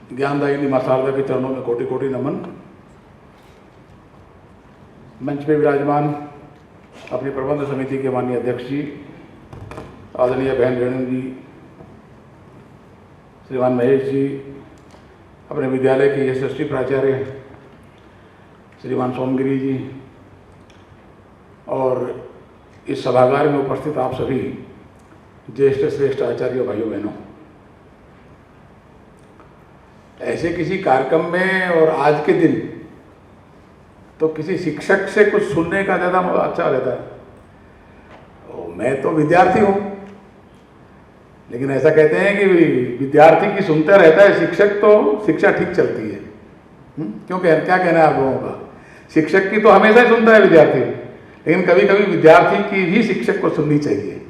ज्ञानदायिनी मां शारदा के चरणों में कोटि कोटि नमन। मंच पे विराजमान अपनी प्रबंध समिति के माननीय अध्यक्ष जी, आदरणीय बहन रेणु जी, श्रीमान महेश जी, अपने विद्यालय के यशस्वी प्राचार्य श्रीमान सोमगिरी जी, और इस सभागार में उपस्थित आप सभी ज्येष्ठ श्रेष्ठ आचार्यों, भाइयों बहनों। ऐसे किसी कार्यक्रम में और आज के दिन तो किसी शिक्षक से कुछ सुनने का ज़्यादा अच्छा रहता है। मैं तो विद्यार्थी हूँ, लेकिन ऐसा कहते हैं कि विद्यार्थी की सुनता रहता है, शिक्षक तो शिक्षा ठीक चलती है। क्यों क्या कहना है आप लोगों का? शिक्षक की तो हमेशा ही सुनता है विद्यार्थी, लेकिन कभी कभी विद्यार्थी की भी शिक्षक को सुननी चाहिए,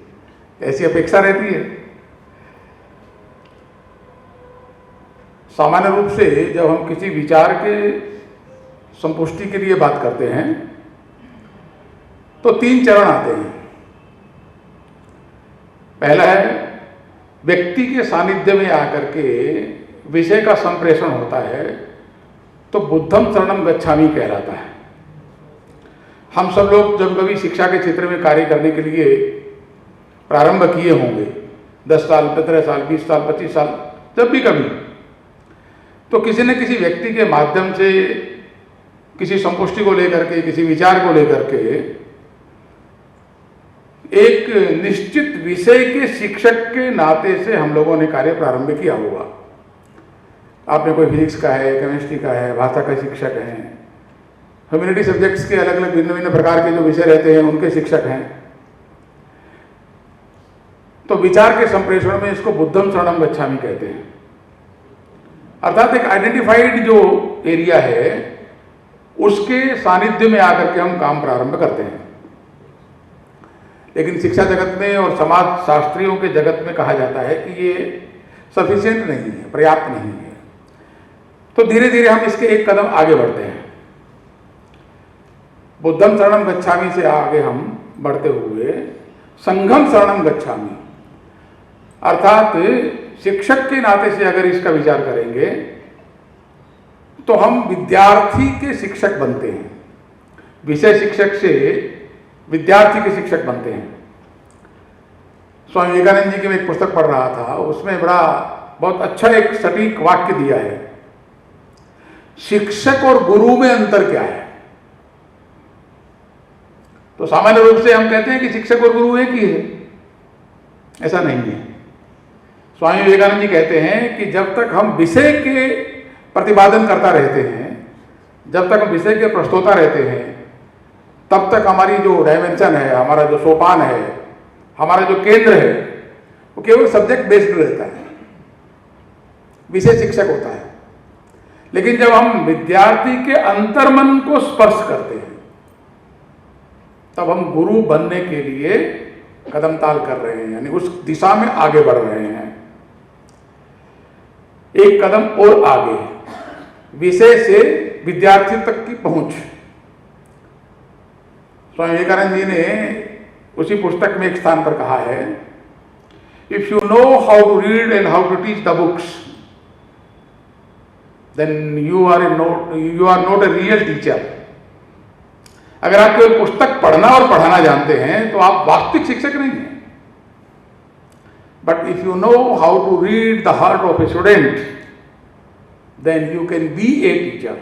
ऐसी अपेक्षा रहती है। सामान्य रूप से जब हम किसी विचार के संपुष्टि के लिए बात करते हैं तो 3 चरण आते हैं। पहला है व्यक्ति के सानिध्य में आकर के विषय का संप्रेषण होता है, तो बुद्धम शरणम गच्छामि कहलाता है। हम सब लोग जब कभी शिक्षा के क्षेत्र में कार्य करने के लिए प्रारंभ किए होंगे, 10 साल, 15 साल, 20 साल, 25 साल, जब भी कभी, तो किसी न किसी व्यक्ति के माध्यम से किसी संपुष्टि को लेकर के, किसी विचार को लेकर के एक निश्चित विषय के शिक्षक के नाते से हम लोगों ने कार्य प्रारंभ किया होगा। आपने कोई फिजिक्स का है, केमिस्ट्री का है, भाषा का शिक्षक हैं, ह्यूमैनिटी सब्जेक्ट्स के अलग अलग भिन्न भिन्न प्रकार के जो विषय रहते हैं उनके शिक्षक हैं। तो विचार के संप्रेषण में इसको बुद्धम शरणम गच्छामि कहते हैं। अर्थात एक आइडेंटिफाइड जो एरिया है उसके सानिध्य में आकर के हम काम प्रारंभ करते हैं। लेकिन शिक्षा जगत में और समाज शास्त्रियों के जगत में कहा जाता है कि ये सफिशिएंट नहीं है, पर्याप्त नहीं है। तो धीरे धीरे हम इसके एक कदम आगे बढ़ते हैं। बुद्धम शरणम गच्छामि से आगे हम बढ़ते हुए संघम शरणम गच्छामि, अर्थात शिक्षक के नाते से अगर इसका विचार करेंगे तो हम विद्यार्थी के शिक्षक बनते हैं। विषय शिक्षक से विद्यार्थी के शिक्षक बनते हैं। स्वामी विवेकानंद जी की मैं एक पुस्तक पढ़ रहा था, उसमें बहुत अच्छा एक सटीक वाक्य दिया है। शिक्षक और गुरु में अंतर क्या है? तो सामान्य रूप से हम कहते हैं कि शिक्षक और गुरु एक ही है। ऐसा नहीं है। स्वामी विवेकानंद जी कहते हैं कि जब तक हम विषय के प्रतिपादन करता रहते हैं, जब तक हम विषय के प्रस्तोता रहते हैं, तब तक हमारी जो डायमेंशन है, हमारा जो सोपान है, हमारा जो केंद्र है, वो केवल सब्जेक्ट बेस्ड रहता है, विषय शिक्षक होता है। लेकिन जब हम विद्यार्थी के अंतर्मन को स्पर्श करते हैं, तब हम गुरु बनने के लिए कदम ताल कर रहे हैं, यानी उस दिशा में आगे बढ़ रहे हैं। एक कदम और आगे, विषय से विद्यार्थी तक की पहुंच। स्वामी विवेकानंद जी ने उसी पुस्तक में एक स्थान पर कहा है, if you know how to read and how to teach the books, then you are not a real teacher. अगर आप कोई पुस्तक पढ़ना और पढ़ाना जानते हैं तो आप वास्तविक शिक्षक नहीं हैं। But if you know how to read the heart of a student, then you can be a teacher.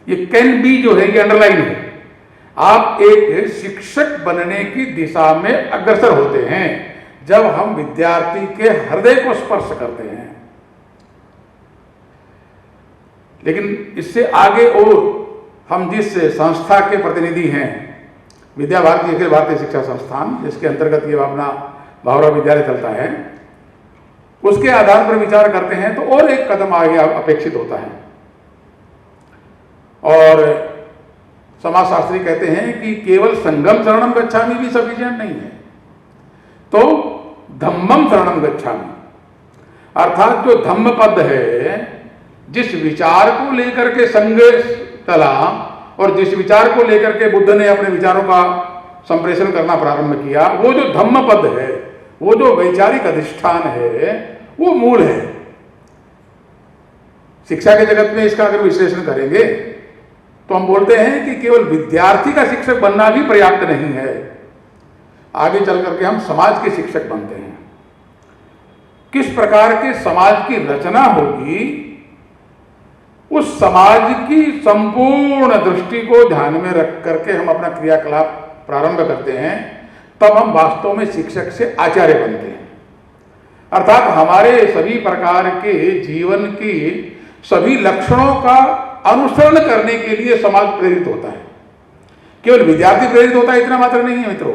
ये कैन बी जो है ये अंडरलाइन है। आप एक शिक्षक बनने की दिशा में अग्रसर होते हैं जब हम विद्यार्थी के हृदय को स्पर्श करते हैं। लेकिन इससे आगे और हम जिस संस्था के प्रतिनिधि हैं, विद्या भारती अखिल भारतीय शिक्षा संस्थान, जिसके अंतर्गत ये अपना भावरा विद्यालय चलता है, उसके आधार पर विचार करते हैं तो और एक कदम आगे अपेक्षित होता है। और समाजशास्त्री कहते हैं कि केवल संगम शरणम गच्छामि भी सफिशिएंट नहीं है, तो धम्मम शरणम गच्छामि, अर्थात जो धम्म पद है, जिस विचार को लेकर के संघ चला और जिस विचार को लेकर के बुद्ध ने अपने विचारों का संप्रेषण करना प्रारंभ किया, वो जो धम्म पद है, वो जो वैचारिक अधिष्ठान है, वो मूल है। शिक्षा के जगत में इसका अगर विश्लेषण करेंगे तो हम बोलते हैं कि केवल विद्यार्थी का शिक्षक बनना भी पर्याप्त नहीं है, आगे चल करके हम समाज के शिक्षक बनते हैं। किस प्रकार के समाज की रचना होगी, उस समाज की संपूर्ण दृष्टि को ध्यान में रख करके हम अपना क्रियाकलाप प्रारंभ करते हैं, तब हम वास्तव में शिक्षक से आचार्य बनते हैं। अर्थात हमारे सभी प्रकार के जीवन की सभी लक्षणों का अनुसरण करने के लिए समाज प्रेरित होता है। केवल विद्यार्थी प्रेरित होता है इतना मात्र नहीं है मित्रों,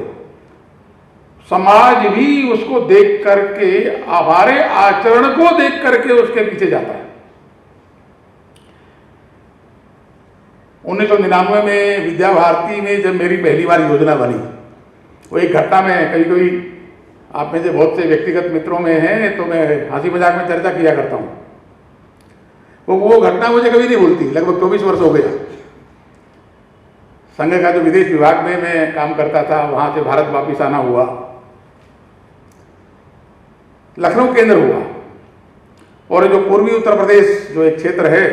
समाज भी उसको देख करके, हमारे आचरण को देख करके उसके पीछे जाता है। 1999 में विद्या भारती में जब मेरी पहली बार योजना बनी, वो एक घटना में कभी कभी आप में से बहुत से व्यक्तिगत मित्रों में हैं तो मैं हंसी मजाक में चर्चा किया करता हूँ। वो घटना मुझे कभी नहीं भूलती, लगभग 24 वर्ष हो गया। संघ का जो विदेश विभाग में मैं काम करता था, वहां से भारत वापिस आना हुआ, लखनऊ केंद्र हुआ, और जो पूर्वी उत्तर प्रदेश जो एक क्षेत्र है,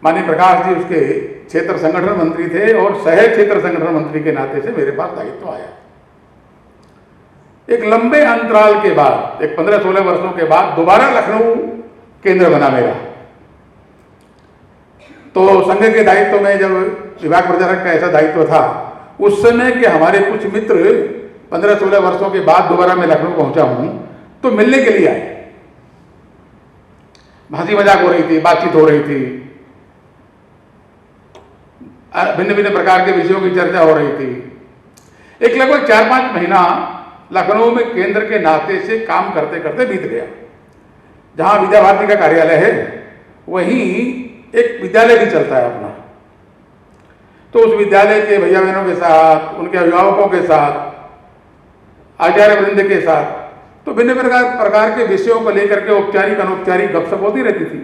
माननीय प्रकाश जी उसके क्षेत्र संगठन मंत्री थे और सह क्षेत्र संगठन मंत्री के नाते से मेरे पास दायित्व आया। एक लंबे अंतराल के बाद, एक 15-16 वर्षों के बाद दोबारा लखनऊ केंद्र बना मेरा। तो संघ के दायित्व में जब विभाग प्रचारक का ऐसा दायित्व था, उस समय के हमारे कुछ मित्र 15-16 वर्षों के बाद दोबारा मैं लखनऊ पहुंचा हूं, तो मिलने के लिए आए। हंसी मजाक हो रही थी, बातचीत हो रही थी, भिन्न भिन्न प्रकार के विषयों की चर्चा हो रही थी। एक लगभग 4-5 महीना लखनऊ में केंद्र के नाते से काम करते करते बीत गया। जहां विद्या भारती का कार्यालय है, वहीं एक विद्यालय भी चलता है अपना। तो उस विद्यालय के भैया बहनों के साथ, उनके अभिभावकों के साथ, आचार्य वृंद के साथ, तो भिन्न प्रकार के विषयों को लेकर के औपचारिक अनौपचारिक गपशप होती रहती थी।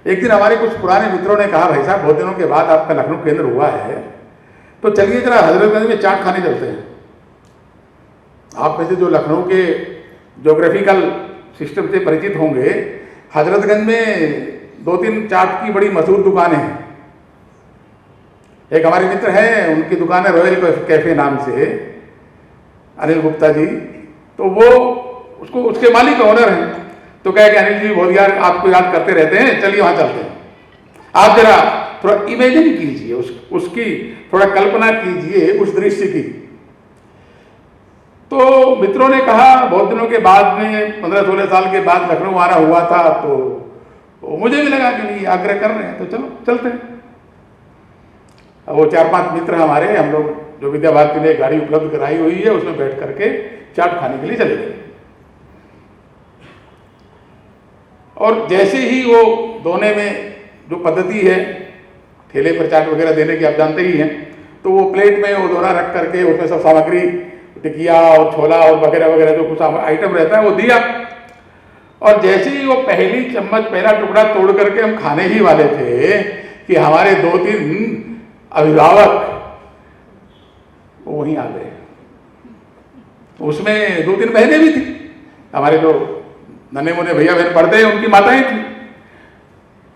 एक दिन हमारे कुछ पुराने मित्रों ने कहा, भाई साहब बहुत दिनों के बाद आपका लखनऊ केंद्र हुआ है, तो चलिए जरा हजरतगंज में चाट खाने चलते हैं। आप में से जो लखनऊ के ज्योग्राफिकल सिस्टम से परिचित होंगे, हजरतगंज में 2-3 चाट की बड़ी मशहूर दुकानें हैं। एक हमारे मित्र हैं, उनकी दुकान है रॉयल कैफे नाम से, अनिल गुप्ता जी, तो वो उसको उसके मालिक ओनर हैं। तो कहे कि अनिल जी बहुत यार आपको याद करते रहते हैं, चलिए वहां चलते हैं। आप जरा थोड़ा इमेजिन कीजिए, उसकी थोड़ा कल्पना कीजिए उस दृश्य की। तो मित्रों ने कहा, बहुत दिनों के बाद में 15-16 साल के बाद लखनऊ आना हुआ था, तो मुझे भी लगा कि नहीं आग्रह कर रहे हैं तो चलो चलते हैं। वो 4-5 मित्र हमारे, हम लोग जो विद्या भारती ने गाड़ी उपलब्ध कराई हुई है उसमें बैठ करके चाट खाने के लिए चले गए। और जैसे ही वो दोने में जो पद्धति है ठेले पर चाट वगैरह देने की, आप जानते ही हैं, तो वो प्लेट में वो दोना रख करके उसमें सब सामग्री, टिकिया और छोला और वगैरह वगैरह जो कुछ आइटम रहता है वो दिया। और जैसे ही वो पहली चम्मच, पहला टुकड़ा तोड़ करके हम खाने ही वाले थे कि हमारे 2-3 अभिभावक वो वहीं आ गए। उसमें 2-3 बहनें भी थी, हमारे जो नन्हे मुन्ने भैया बहन पढ़ते हैं उनकी माताएं थी।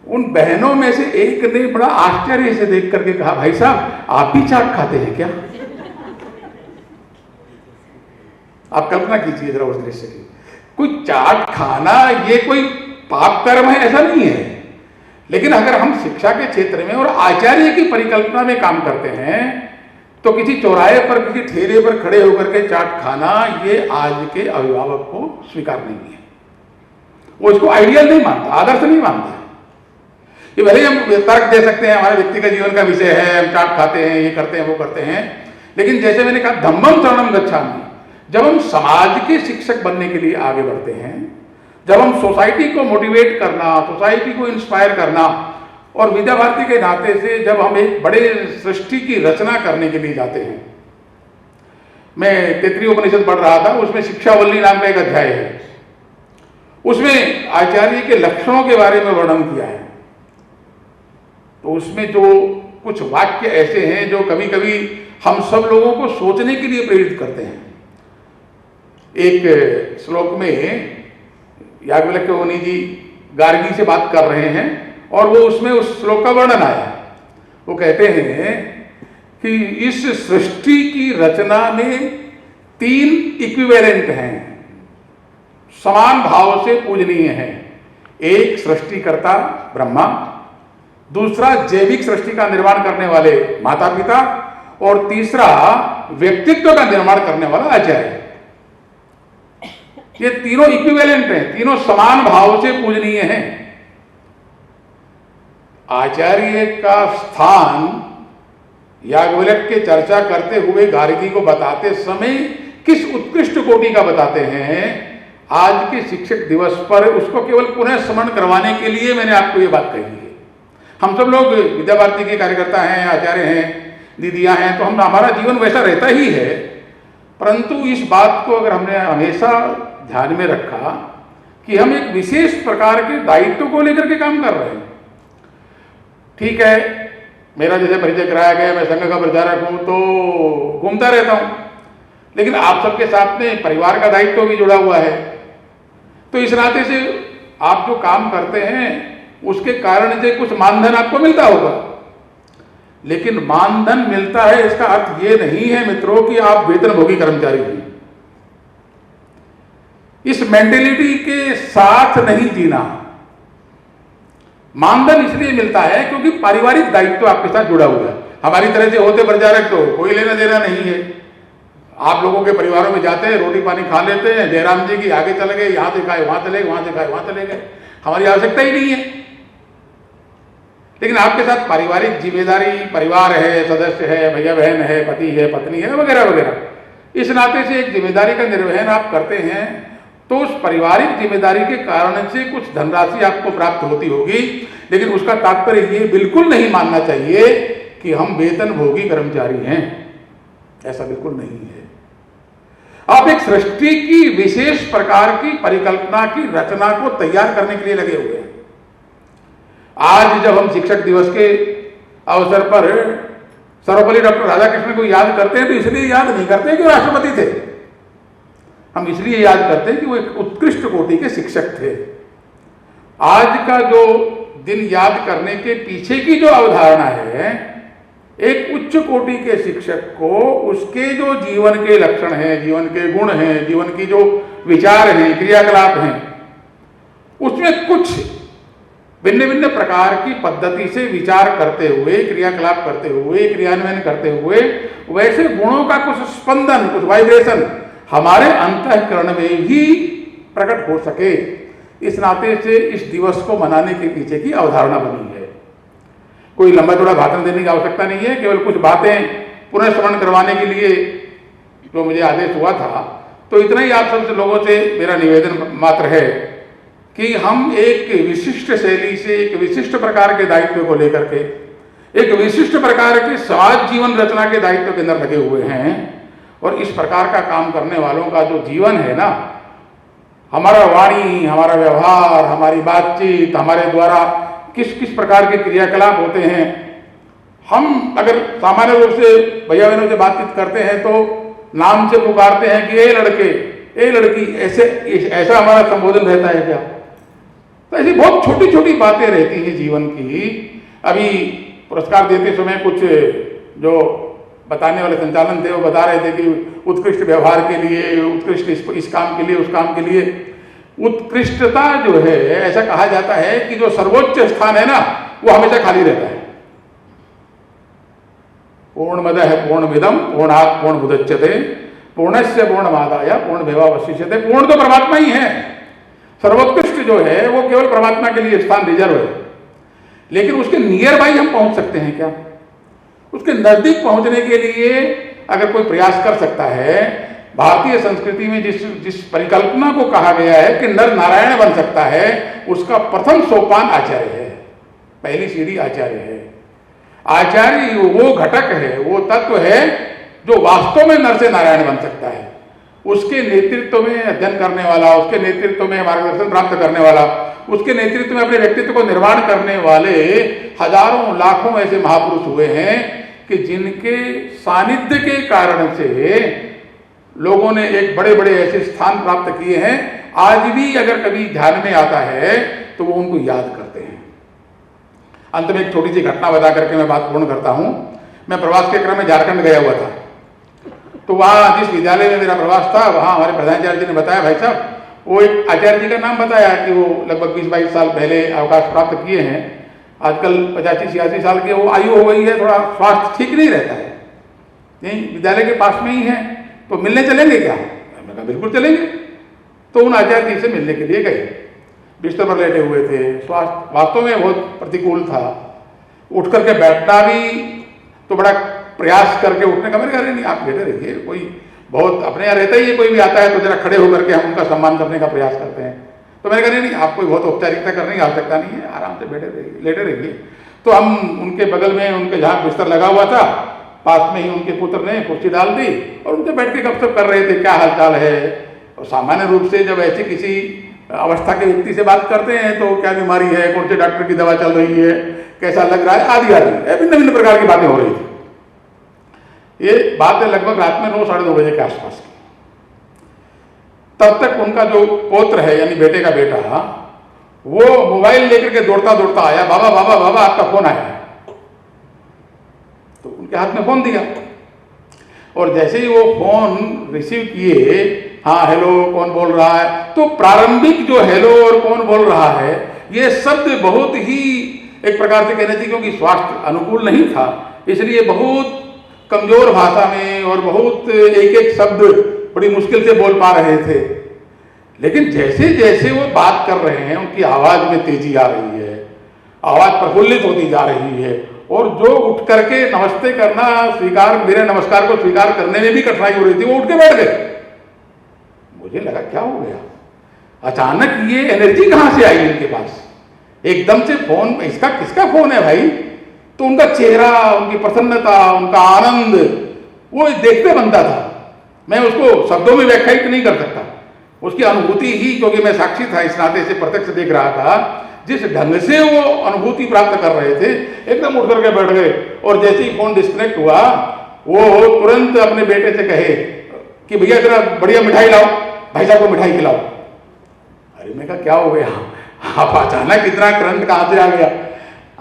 उन बहनों में से एक ने बड़ा आश्चर्य से देख करके कहा, भाई साहब आप भी चाट खाते हैं क्या? आप कल्पना कीजिए जरा उस दृश्य की। कोई चाट खाना ये कोई पाप कर्म है ऐसा नहीं है, लेकिन अगर हम शिक्षा के क्षेत्र में और आचार्य की परिकल्पना में काम करते हैं तो किसी चौराहे पर, किसी ठेले पर खड़े होकर के चाट खाना ये आज के अभिभावक को स्वीकार नहीं है। वो इसको आइडियल नहीं मानता, आदर्श नहीं मानता। ये भले हम तर्क दे सकते हैं, हमारे व्यक्तिगत जीवन का विषय है, हम चाट खाते हैं, ये करते हैं, वो करते हैं, लेकिन जैसे मैंने कहा धम्मम शरणम गच्छामि, जब हम समाज के शिक्षक बनने के लिए आगे बढ़ते हैं, जब हम सोसाइटी को मोटिवेट करना, सोसाइटी को इंस्पायर करना, और विद्या भारती के नाते से जब हम एक बड़े सृष्टि की रचना करने के लिए जाते हैं। मैं तैत्तिरीय उपनिषद पढ़ रहा था, उसमें शिक्षावल्ली नाम का एक अध्याय है, उसमें आचार्य के लक्षणों के बारे में वर्णन किया है। तो उसमें जो कुछ वाक्य ऐसे हैं जो कभी कभी हम सब लोगों को सोचने के लिए प्रेरित करते हैं। एक श्लोक में याज्ञवल्क्य मुनि जी गार्गी से बात कर रहे हैं और वो उसमें उस श्लोक का वर्णन आया। वो कहते हैं कि इस सृष्टि की रचना में 3 इक्विवेलेंट हैं, समान भाव से पूजनीय हैं। एक सृष्टिकर्ता ब्रह्मा, दूसरा जैविक सृष्टि का निर्माण करने वाले माता पिता, और तीसरा व्यक्तित्व का निर्माण करने वाला आचार्य। ये तीनों इक्विवेलेंट हैं, तीनों समान भाव से पूजनीय हैं। आचार्य का स्थान याज्ञवल्क्य के चर्चा करते हुए गार्गी को बताते समय किस उत्कृष्ट कोटि का बताते हैं, आज के शिक्षक दिवस पर उसको केवल पुनः स्मरण करवाने के लिए मैंने आपको ये बात कही है। हम सब लोग विद्या भारती के कार्यकर्ता हैं, आचार्य हैं, दीदियां हैं, तो हम हमारा जीवन वैसा रहता ही है, परंतु इस बात को अगर हमने हमेशा ध्यान में रखा कि हम एक विशेष प्रकार के दायित्व को लेकर के काम कर रहे हैं। ठीक है, मेरा जैसे परिचय कराया गया, मैं संघ का प्रचारक हूं तो घूमता रहता हूं, लेकिन आप सबके साथ में परिवार का दायित्व भी जुड़ा हुआ है। तो इस नाते से आप जो काम करते हैं उसके कारण से कुछ मानधन आपको मिलता होगा, लेकिन मानधन मिलता है इसका अर्थ ये नहीं है मित्रों कि आप वेतनभोगी कर्मचारी हैं। इस मेंटेलिटी के साथ नहीं जीना। मानधन इसलिए मिलता है क्योंकि पारिवारिक दायित्व आपके साथ जुड़ा हुआ है। हमारी तरह से होते प्रचारक तो कोई लेना देना नहीं है। आप लोगों के परिवारों में जाते हैं, रोटी पानी खा लेते हैं, जयराम जी की आगे चले गए, यहां से खाए वहां चले गए, वहां से खाए वहां चले गए, हमारी आवश्यकता ही नहीं है। लेकिन आपके साथ पारिवारिक जिम्मेदारी, परिवार है, सदस्य है, भैया बहन है, पति है, पत्नी है, वगैरह वगैरह। इस नाते से एक जिम्मेदारी का निर्वहन आप करते हैं, तो उस पारिवारिक जिम्मेदारी के कारण से कुछ धनराशि आपको प्राप्त होती होगी, लेकिन उसका तात्पर्य ये बिल्कुल नहीं मानना चाहिए कि हम वेतनभोगी कर्मचारी हैं। ऐसा बिल्कुल नहीं है। आप एक सृष्टि की विशेष प्रकार की परिकल्पना की रचना को तैयार करने के लिए लगे हुए हैं। आज जब हम शिक्षक दिवस के अवसर पर सर्वपल्ली डॉक्टर राधाकृष्णन को याद करते हैं तो इसलिए याद नहीं करते कि वो राष्ट्रपति थे, हम इसलिए याद करते हैं कि वो एक उत्कृष्ट कोटि के शिक्षक थे। आज का जो दिन याद करने के पीछे की जो अवधारणा है, एक उच्च कोटि के शिक्षक को उसके जो जीवन के लक्षण हैं, जीवन के गुण हैं, जीवन की जो विचार हैं, क्रियाकलाप हैं, उसमें कुछ भिन्न भिन्न प्रकार की पद्धति से विचार करते हुए, क्रियाकलाप करते हुए, क्रियान्वयन करते हुए वैसे गुणों का कुछ स्पंदन, कुछ वाइब्रेशन हमारे अंतःकरण में भी प्रकट हो सके, इस नाते से इस दिवस को मनाने के पीछे की अवधारणा बनी है। कोई लंबा चौड़ा भाषण देने की आवश्यकता नहीं है, केवल कुछ बातें पुनः स्मरण करवाने के लिए जो मुझे आदेश हुआ था, तो इतना ही आप सब लोगों से मेरा निवेदन मात्र है कि हम एक विशिष्ट शैली से, एक विशिष्ट प्रकार के दायित्व को लेकर के, एक विशिष्ट प्रकार के समाज जीवन रचना के दायित्व के अंदर लगे हुए हैं। और इस प्रकार का काम करने वालों का जो जीवन है ना, हमारा वाणी, हमारा व्यवहार, हमारी बातचीत, हमारे द्वारा किस किस प्रकार के क्रियाकलाप होते हैं, हम अगर सामान्य रूप से भैया बहनों से बातचीत करते हैं तो नाम से पुकारते हैं कि ए लड़के, ए लड़की, ऐसा हमारा संबोधन रहता है क्या? तो ऐसी बहुत छोटी छोटी बातें रहती हैं जीवन की। अभी पुरस्कार देते समय कुछ जो बताने वाले संचालन थे वो बता रहे थे कि उत्कृष्ट व्यवहार के लिए, उत्कृष्ट इस काम के लिए, उस काम के लिए। उत्कृष्टता जो है, ऐसा कहा जाता है कि जो सर्वोच्च स्थान है ना, वो हमेशा खाली रहता है। पूर्णमदः पूर्णमिदं पूर्णात् पूर्णमुदच्यते पूर्णस्य पूर्णमादाय पूर्णमेवावशिष्यते। पूर्ण तो परमात्मा ही है। सर्वोत्कृष्ट जो है वो केवल परमात्मा के लिए स्थान रिजर्व है, लेकिन उसके नियर बाई हम पहुंच सकते हैं क्या? उसके नजदीक पहुंचने के लिए अगर कोई प्रयास कर सकता है, भारतीय संस्कृति में जिस परिकल्पना को कहा गया है कि नर नारायण बन सकता है, उसका प्रथम सोपान आचार्य है, पहली सीढ़ी आचार्य है। आचार्य वो घटक है, वो तत्व है जो वास्तव में नर से नारायण बन सकता है। उसके नेतृत्व में अध्ययन करने वाला, उसके नेतृत्व में मार्गदर्शन प्राप्त करने वाला, उसके नेतृत्व में अपने व्यक्तित्व को निर्माण करने वाले हजारों लाखों ऐसे महापुरुष हुए हैं कि जिनके सानिध्य के कारण से लोगों ने एक बड़े बड़े ऐसे स्थान प्राप्त किए हैं। आज भी अगर कभी ध्यान में आता है तो वो उनको याद करते हैं। अंत में एक छोटी सी घटना बता करके मैं बात पूर्ण करता हूँ। मैं प्रवास के क्रम में झारखंड गया हुआ था, तो वहाँ जिस विद्यालय में मेरा प्रवास था वहाँ हमारे प्रधानाचार्य जी ने बताया, भाई साहब वो एक आचार्य जी का नाम बताया कि वो लगभग 20-22 साल पहले अवकाश प्राप्त किए हैं, आजकल 85-86 साल की वो आयु हो गई है, थोड़ा स्वास्थ्य ठीक नहीं रहता है, यहीं विद्यालय के पास में ही है, तो मिलने चलेंगे क्या? मैंने कहा बिल्कुल चलेंगे। तो उन आचार्य जी से मिलने के लिए गए। बिस्तर पर लेटे हुए थे, स्वास्थ्य वास्तव में बहुत प्रतिकूल था, उठ करके बैठना भी तो बड़ा प्रयास करके उठने का, मैंने कहा नहीं आप बैठे रहिए, कोई बहुत अपने यहाँ रहता ही है, कोई भी आता है तो जरा खड़े होकर के हम उनका सम्मान करने का प्रयास करते हैं। तो मैंने कहा नहीं आप कोई बहुत औपचारिकता करने की आवश्यकता नहीं है, आराम से बैठे रहिए, लेटे रहिए। तो हम उनके बगल में उनके जहाँ बिस्तर लगा हुआ था पास में ही उनके पुत्र ने कुर्सी डाल दी और उनसे बैठ के गपशप कर रहे थे, क्या हालचाल है। और सामान्य रूप से जब ऐसी किसी अवस्था के व्यक्ति से बात करते हैं तो क्या बीमारी है, कौन से डॉक्टर की दवा चल रही है, कैसा लग रहा है, आदि आदि भिन्न भिन्न प्रकार की बातें हो रही थी। ये बात है लगभग रात में 9-9:30 बजे के आसपास की। तब तक उनका जो पौत्र है यानी बेटे का बेटा, वो मोबाइल लेकर के दौड़ता दौड़ता आया, बाबा बाबा बाबा आपका फोन आया। तो उनके हाथ में फोन दिया और जैसे ही वो फोन रिसीव किए, हाँ हेलो कौन बोल रहा है, तो प्रारंभिक जो हेलो और कौन बोल रहा है ये शब्द बहुत ही एक प्रकार से कहने चाहिए, क्योंकि स्वास्थ्य अनुकूल नहीं था इसलिए बहुत कमजोर भाषा में और बहुत एक एक शब्द बड़ी मुश्किल से बोल पा रहे थे। लेकिन जैसे जैसे वो बात कर रहे हैं उनकी आवाज में तेजी आ रही है, आवाज प्रफुल्लित होती जा रही है और जो उठ करके नमस्ते करना स्वीकार, मेरे नमस्कार को स्वीकार करने में भी कठिनाई हो रही थी, वो उठ के बैठ गए। मुझे लगा क्या हो गया, अचानक ये एनर्जी कहां से आई इनके पास, एकदम से फोन, इसका किसका फोन है भाई। तो उनका चेहरा, उनकी प्रसन्नता, उनका आनंद वो देखते बनता था। मैं उसको शब्दों में व्याख्यायित नहीं कर सकता, उसकी अनुभूति ही, क्योंकि मैं साक्षी था इस नाते से प्रत्यक्ष देख रहा था, जिस ढंग से वो अनुभूति प्राप्त कर रहे थे, एकदम उठ करके बैठ गए और जैसे ही फोन डिस्कनेक्ट हुआ वो तुरंत अपने बेटे से कहे कि भैया जरा बढ़िया मिठाई लाओ, भाई साहब को मिठाई खिलाओ। अरे मैं कहा क्या हो गया, आप अचानक इतना करंट कहां से आ गया,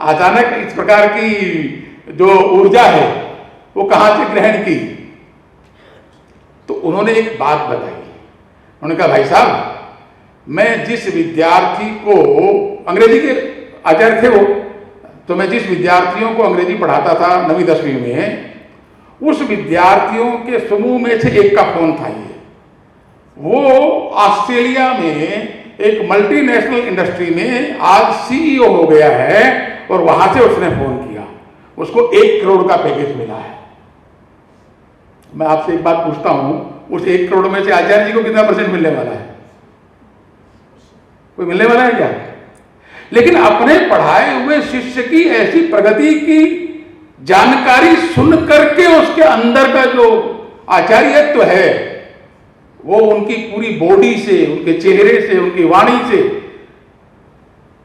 अचानक इस प्रकार की जो ऊर्जा है वो कहां से ग्रहण की। तो उन्होंने एक बात बताई, उन्होंने कहा भाई साहब मैं जिस विद्यार्थी को, अंग्रेजी के आचार्य थे वो, तो मैं जिस विद्यार्थियों को अंग्रेजी पढ़ाता था 9वीं-10वीं में, उस विद्यार्थियों के समूह में से एक का फोन था ये। वो ऑस्ट्रेलिया में एक मल्टीनेशनल इंडस्ट्री में आज सीईओ हो गया है और वहां से उसने फोन किया, उसको 1 करोड़ का पैकेज मिला है। मैं आपसे एक बात पूछता हूं, उस 1 करोड़ में से आचार्य जी को कितना % मिलने वाला है? कोई मिलने वाला है क्या? लेकिन अपने पढ़ाए हुए शिष्य की ऐसी प्रगति की जानकारी सुन करके उसके अंदर का जो आचार्यत्व है वो उनकी पूरी बॉडी से, उनके चेहरे से, उनकी वाणी से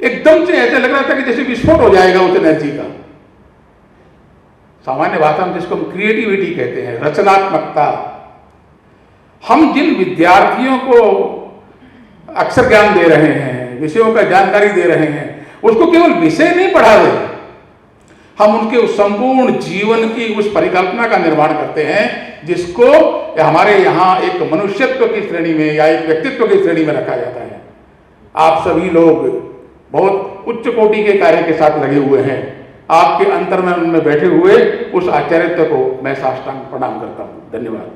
एकदम से ऐसा लग रहा था कि जैसे विस्फोट हो जाएगा उस एनर्जी का। सामान्य भाषा में जिसको हम क्रिएटिविटी कहते हैं, रचनात्मकता। हम जिन विद्यार्थियों को अक्षर ज्ञान दे रहे हैं, विषयों का जानकारी दे रहे हैं, उसको केवल विषय नहीं पढ़ा रहे, हम उनके उस संपूर्ण जीवन की उस परिकल्पना का निर्माण करते हैं जिसको हमारे यहाँ एक मनुष्यत्व की श्रेणी में या एक व्यक्तित्व की श्रेणी में रखा जाता है। आप सभी लोग बहुत उच्च कोटि के कार्य के साथ लगे हुए हैं। आपके अंतर्मन में बैठे हुए उस आचार्यत्व को मैं साष्टांग प्रणाम करता हूँ। धन्यवाद।